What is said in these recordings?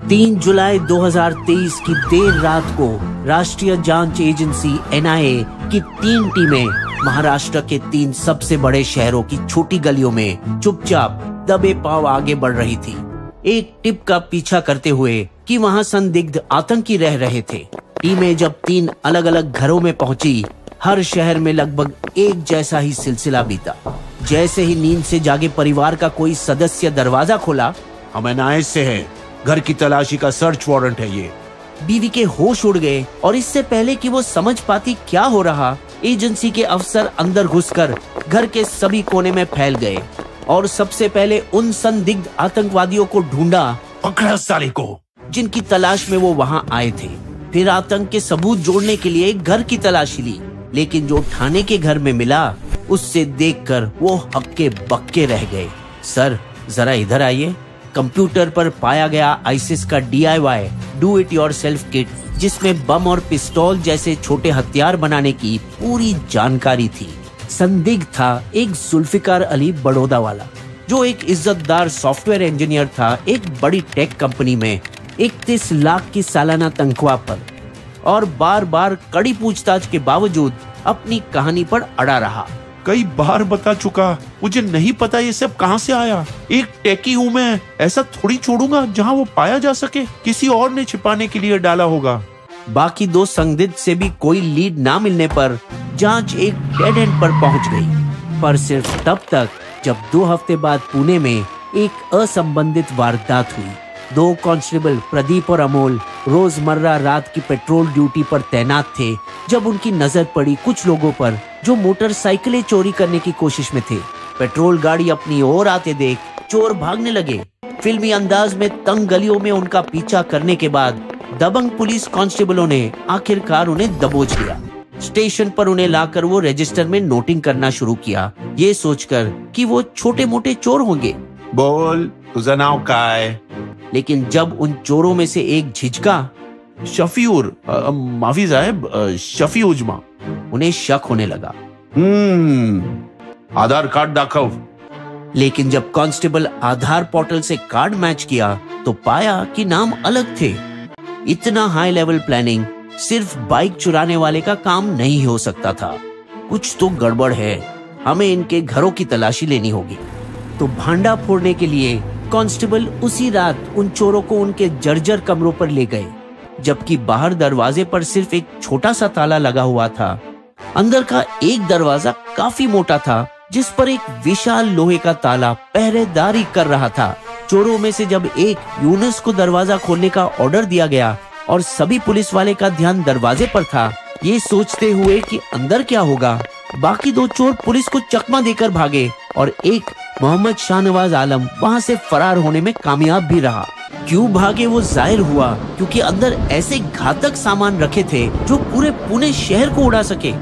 3 जुलाई 2023 की देर रात को राष्ट्रीय जांच एजेंसी एनआईए की 3 टीमें महाराष्ट्र के 3 सबसे बड़े शहरों की छोटी गलियों में चुपचाप दबे पांव आगे बढ़ रही थी, एक टिप का पीछा करते हुए कि वहां संदिग्ध आतंकी रह रहे थे। टीमें जब 3 अलग अलग घरों में पहुंची, हर शहर में लगभग एक जैसा ही सिलसिला बीता। जैसे ही नींद से जागे परिवार का कोई सदस्य दरवाजा खोला, हम एनआईए से हैं, घर की तलाशी का सर्च वारंट है ये। बीवी के होश उड़ गए और इससे पहले कि वो समझ पाती क्या हो रहा, एजेंसी के अफसर अंदर घुसकर घर के सभी कोने में फैल गए और सबसे पहले उन संदिग्ध आतंकवादियों को ढूंढा, पकड़ा साले को, जिनकी तलाश में वो वहां आए थे। फिर आतंक के सबूत जोड़ने के लिए घर की तलाशी ली, लेकिन जो ठाणे के घर में मिला उससे देखकर वो हक्के बक्के रह गए। सर जरा इधर आइए। कंप्यूटर पर पाया गया आईसिस का DIY do it yourself kit, जिसमें बम और पिस्तौल जैसे छोटे हथियार बनाने की पूरी जानकारी थी। संदिग्ध था एक जुल्फिकार अली बड़ौदा वाला, जो एक इज्जतदार सॉफ्टवेयर इंजीनियर था एक बड़ी टेक कंपनी में 31 लाख की सालाना तनख्वाह पर, और बार बार कड़ी पूछताछ के बावजूद अपनी कहानी पर अड़ा रहा। कई बार बता चुका, मुझे नहीं पता ये सब कहां से आया। एक टेकी हूं मैं, ऐसा थोड़ी छोड़ूंगा जहां वो पाया जा सके। किसी और ने छिपाने के लिए डाला होगा। बाकी 2 संदिग्ध से भी कोई लीड ना मिलने पर जांच एक डेड एंड पर पहुंच गई, पर सिर्फ तब तक जब 2 हफ्ते बाद पुणे में एक असंबंधित वारदात हुई। 2 कांस्टेबल प्रदीप और अमोल रोजमर्रा रात की पेट्रोल ड्यूटी पर तैनात थे जब उनकी नजर पड़ी कुछ लोगों पर जो मोटरसाइकिलें चोरी करने की कोशिश में थे। पेट्रोल गाड़ी अपनी ओर आते देख चोर भागने लगे। फिल्मी अंदाज में तंग गलियों में उनका पीछा करने के बाद दबंग पुलिस कांस्टेबलों ने आखिरकार उन्हें दबोच लिया। स्टेशन पर उन्हें लाकर वो रजिस्टर में नोटिंग करना शुरू किया, ये सोचकर कि वो छोटे मोटे चोर होंगे। बोल, तुझं नाव काय? लेकिन जब उन चोरों में से एक झिझका, शफीउर, माफी साहब, शफी उजमा, उन्हें शक होने लगा। आधार कार्ड दाखव। लेकिन जब कांस्टेबल आधार पोर्टल से कार्ड मैच किया तो पाया कि नाम अलग थे। इतना हाई लेवल प्लानिंग सिर्फ बाइक चुराने वाले का काम नहीं हो सकता था। कुछ तो गड़बड़ है, हमें इनके घरों की तलाशी लेनी होगी। तो भांडा फोड़ने के लिए कांस्टेबल उसी रात उन चोरों को उनके जर्जर कमरों पर ले गए, जबकि बाहर दरवाजे पर सिर्फ एक छोटा सा ताला लगा हुआ था। अंदर का एक दरवाजा काफी मोटा था, जिस पर एक विशाल लोहे का ताला पहरेदारी कर रहा था। चोरों में से जब एक यूनुस को दरवाजा खोलने का ऑर्डर दिया गया और सभी पुलिस वाले का ध्यान दरवाजे पर था, ये सोचते हुए कि अंदर क्या होगा, बाकी 2 चोर पुलिस को चकमा देकर भागे और एक मोहम्मद शाहनवाज आलम वहां से फरार होने में कामयाब भी रहा। क्यों भागे वो जाहिर हुआ क्योंकि अंदर ऐसे घातक सामान रखे थे जो पूरे पुणे शहर को उड़ा सके।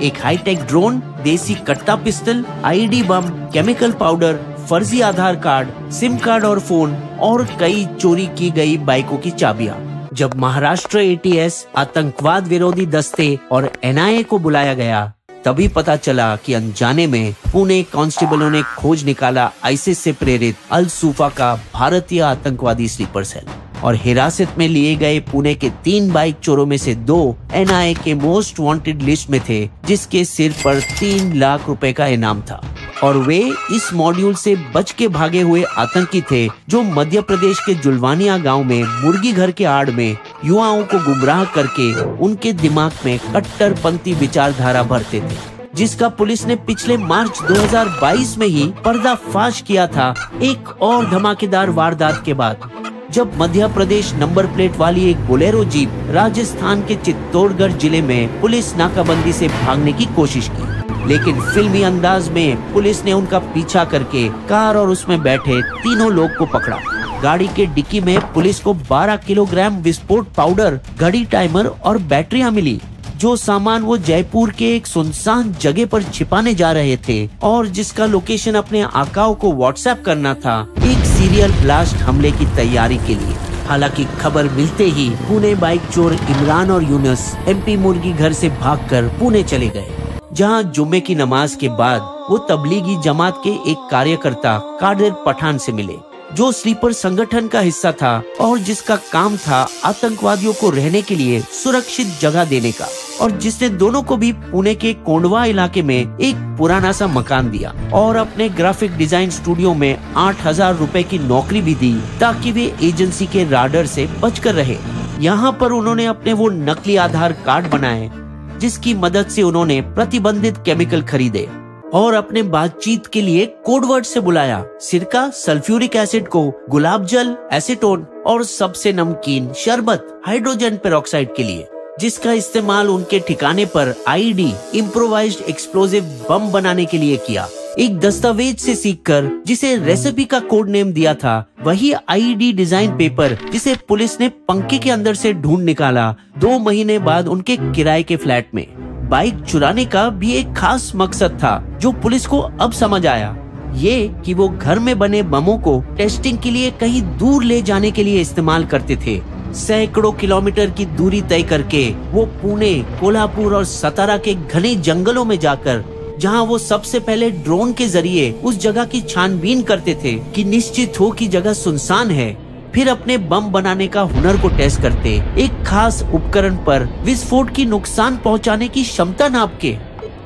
एक हाईटेक ड्रोन, देसी कट्टा पिस्टल, आईडी बम, केमिकल पाउडर, फर्जी आधार कार्ड, सिम कार्ड और फोन, और कई चोरी की गई बाइकों की चाबियां। जब महाराष्ट्र ATS, आतंकवाद विरोधी दस्ते और NIA को बुलाया गया, तभी पता चला कि अनजाने में पुणे कांस्टेबलों ने खोज निकाला आईसिस से प्रेरित अल सूफा का भारतीय आतंकवादी स्लीपर सेल, और हिरासत में लिए गए पुणे के 3 बाइक चोरों में से 2 NIA के मोस्ट वांटेड लिस्ट में थे, जिसके सिर पर 3 लाख रुपए का इनाम था। और वे इस मॉड्यूल से बच के भागे हुए आतंकी थे जो मध्य प्रदेश के जुलवानिया गांव में मुर्गी घर के आड़ में युवाओं को गुमराह करके उनके दिमाग में कट्टरपंथी विचारधारा भरते थे, जिसका पुलिस ने पिछले मार्च 2022 में ही पर्दाफाश किया था एक और धमाकेदार वारदात के बाद, जब मध्य प्रदेश नंबर प्लेट वाली एक बोलेरो जीप राजस्थान के चित्तौड़गढ़ जिले में पुलिस नाकाबंदी से भागने की कोशिश की। लेकिन फिल्मी अंदाज में पुलिस ने उनका पीछा करके कार और उसमें बैठे 3 लोग को पकड़ा। गाड़ी के डिक्की में पुलिस को 12 किलोग्राम विस्फोट पाउडर, घड़ी, टाइमर और बैटरियां मिली, जो सामान वो जयपुर के एक सुनसान जगह पर छिपाने जा रहे थे और जिसका लोकेशन अपने आकाओं को व्हाट्सएप करना था एक सीरियल ब्लास्ट हमले की तैयारी के लिए। हालांकि खबर मिलते ही पुणे बाइक चोर इमरान और यूनुस MP मुर्गी घर से भागकर पुणे चले गए, जहां जुम्मे की नमाज के बाद वो तबलीगी जमात के एक कार्यकर्ता कादिर पठान से मिले, जो स्लीपर संगठन का हिस्सा था और जिसका काम था आतंकवादियों को रहने के लिए सुरक्षित जगह देने का, और जिसने दोनों को भी पुणे के कोंडवा इलाके में एक पुराना सा मकान दिया और अपने ग्राफिक डिजाइन स्टूडियो में 8,000 रुपए की नौकरी भी दी ताकि वे एजेंसी के राडर से बचकर रहे। यहाँ पर उन्होंने अपने वो नकली आधार कार्ड बनाए जिसकी मदद से उन्होंने प्रतिबंधित केमिकल खरीदे और अपने बातचीत के लिए कोडवर्ड से बुलाया सिरका, सल्फ्यूरिक एसिड को गुलाब जल, एसीटोन और सबसे नमकीन शरबत हाइड्रोजन पेरोक्साइड के लिए, जिसका इस्तेमाल उनके ठिकाने पर आईडी इम्प्रोवाइज्ड एक्सप्लोजिव बम बनाने के लिए किया। एक दस्तावेज से सीखकर जिसे रेसिपी का कोड नेम दिया था, वही आईडी डिजाइन पेपर जिसे पुलिस ने पंखे के अंदर से ढूंढ निकाला 2 महीने बाद उनके किराए के फ्लैट में। बाइक चुराने का भी एक खास मकसद था जो पुलिस को अब समझ आया, ये कि वो घर में बने बमों को टेस्टिंग के लिए कहीं दूर ले जाने के लिए इस्तेमाल करते थे। सैकड़ों किलोमीटर की दूरी तय करके वो पुणे, कोल्हापुर और सतारा के घने जंगलों में जाकर, जहां वो सबसे पहले ड्रोन के जरिए उस जगह की छानबीन करते थे कि निश्चित हो कि जगह सुनसान है, फिर अपने बम बनाने का हुनर को टेस्ट करते, एक खास उपकरण पर विस्फोट की नुकसान पहुंचाने की क्षमता नाप के।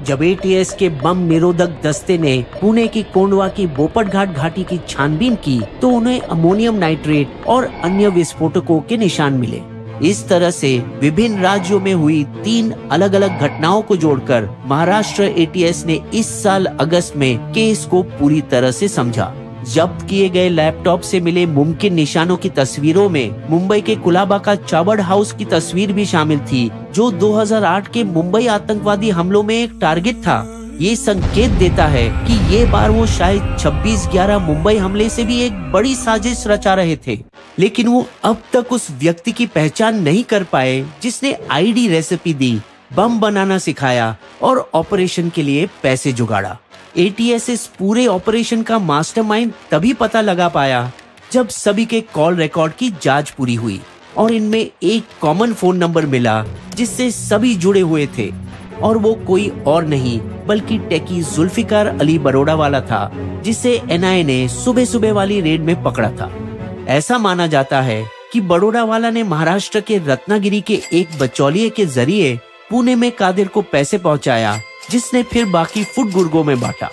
जब एटीएस के बम निरोधक दस्ते ने पुणे की कोंडवा की बोपट घाट घाटी की छानबीन की तो उन्हें अमोनियम नाइट्रेट और अन्य विस्फोटकों के निशान मिले। इस तरह से विभिन्न राज्यों में हुई 3 अलग अलग घटनाओं को जोड़कर महाराष्ट्र एटीएस ने इस साल अगस्त में केस को पूरी तरह से समझा। जब्त किए गए लैपटॉप से मिले मुमकिन निशानों की तस्वीरों में मुंबई के कुलाबा का चाबड़ हाउस की तस्वीर भी शामिल थी, जो 2008 के मुंबई आतंकवादी हमलों में एक टारगेट था। ये संकेत देता है कि ये बार वो शायद 26/11 मुंबई हमले से भी एक बड़ी साजिश रचा रहे थे, लेकिन वो अब तक उस व्यक्ति की पहचान नहीं कर पाए जिसने आईडी रेसिपी दी, बम बनाना सिखाया और ऑपरेशन के लिए पैसे जुगाड़ा। एटीएस इस पूरे ऑपरेशन का मास्टरमाइंड तभी पता लगा पाया जब सभी के कॉल रिकॉर्ड की जांच पूरी हुई और इनमें एक कॉमन फोन नंबर मिला जिससे सभी जुड़े हुए थे, और वो कोई और नहीं बल्कि टेकी जुल्फिकार अली बरोड़ा वाला था, जिसे एनआईए ने सुबह सुबह वाली रेड में पकड़ा था। ऐसा माना जाता है कि बरोड़ा वाला ने महाराष्ट्र के रत्नागिरी के एक बचौलिए के जरिए पुणे में कादिर को पैसे पहुंचाया, जिसने फिर बाकी फुट गुर्गों में बांटा,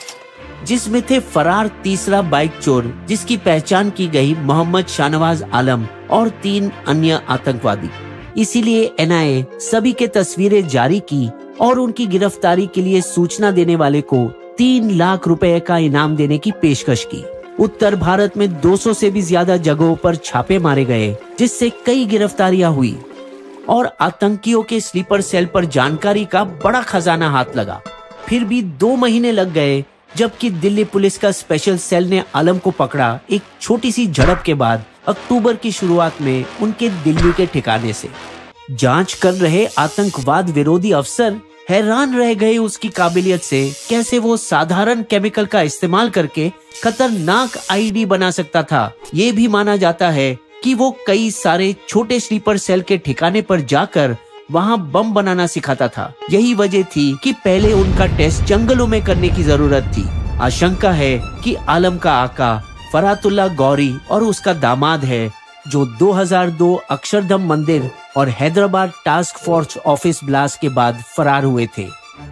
जिसमें थे फरार तीसरा बाइक चोर जिसकी पहचान की गई मोहम्मद शाहनवाज आलम और 3 अन्य आतंकवादी। इसीलिए एनआईए सभी के तस्वीरें जारी की और उनकी गिरफ्तारी के लिए सूचना देने वाले को 3 लाख रुपए का इनाम देने की पेशकश की। उत्तर भारत में 200 से भी ज्यादा जगहों पर छापे मारे गए, जिससे कई गिरफ्तारियां हुई और आतंकियों के स्लीपर सेल पर जानकारी का बड़ा खजाना हाथ लगा। फिर भी 2 महीने लग गए, जबकि दिल्ली पुलिस का स्पेशल सेल ने आलम को पकड़ा एक छोटी सी झड़प के बाद अक्टूबर की शुरुआत में उनके दिल्ली के ठिकाने से। जांच कर रहे आतंकवाद विरोधी अफसर हैरान रह गए उसकी काबिलियत से, कैसे वो साधारण केमिकल का इस्तेमाल करके खतरनाक आईडी बना सकता था। ये भी माना जाता है कि वो कई सारे छोटे स्लीपर सेल के ठिकाने पर जाकर वहां बम बनाना सिखाता था। यही वजह थी कि पहले उनका टेस्ट जंगलों में करने की जरूरत थी। आशंका है कि आलम का आका फरातुल्ला गौरी और उसका दामाद है, जो 2002 अक्षरधाम मंदिर और Hyderabad task force office blast के बाद फरार हुए थे।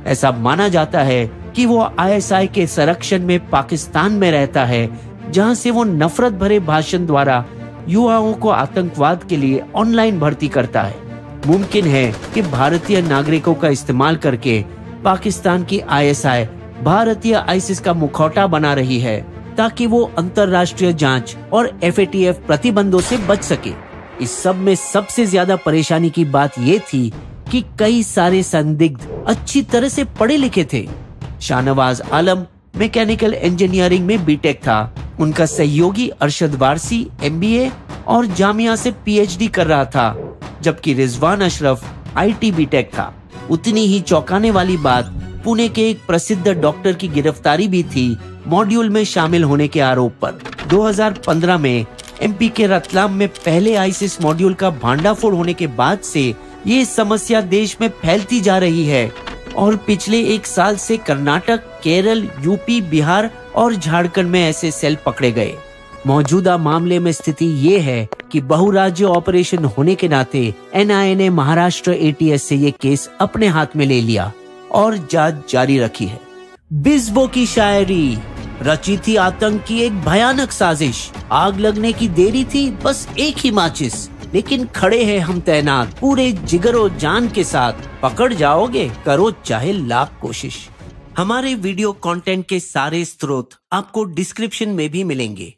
ऐसा माना जाता है कि वो आईएसआई के संरक्षण में पाकिस्तान में रहता है, जहां से वो नफरत भरे भाषण द्वारा युवाओं को आतंकवाद के लिए ऑनलाइन भर्ती करता है। मुमकिन है कि भारतीय नागरिकों का इस्तेमाल करके पाकिस्तान की आईएसआई भारतीय आईसिस का मुखौटा बना रही है, ताकि वो अंतर्राष्ट्रीय जांच और एफएटीएफ प्रतिबंधों से बच सके। इस सब में सबसे ज्यादा परेशानी की बात ये थी कि कई सारे संदिग्ध अच्छी तरह से पढ़े लिखे थे। शाहनवाज आलम मैकेनिकल इंजीनियरिंग में बीटेक था, उनका सहयोगी अरशद वारसी एमबीए और जामिया से पीएचडी कर रहा था, जबकि रिजवान अशरफ आईटी बीटेक था। उतनी ही चौंकाने वाली बात पुणे के एक प्रसिद्ध डॉक्टर की गिरफ्तारी भी थी मॉड्यूल में शामिल होने के आरोप पर। 2015 में एमपी के रतलाम में पहले आईसिस मॉड्यूल का भांडाफोड़ होने के बाद से ये समस्या देश में फैलती जा रही है और पिछले 1 साल से कर्नाटक, केरल, यूपी, बिहार और झारखंड में ऐसे सेल पकड़े गए। मौजूदा मामले में स्थिति ये है कि बहुराज्य ऑपरेशन होने के नाते एनआईए ने महाराष्ट्र एटीएस से ये केस अपने हाथ में ले लिया और जांच जारी रखी है। बिस्बो की शायरी रची थी आतंक की एक भयानक साजिश। आग लगने की देरी थी, बस एक ही माचिस, लेकिन खड़े हैं हम तैनात पूरे जिगरो जान के साथ। पकड़ जाओगे, करो चाहे लाख कोशिश। हमारे वीडियो कंटेंट के सारे स्रोत आपको डिस्क्रिप्शन में भी मिलेंगे।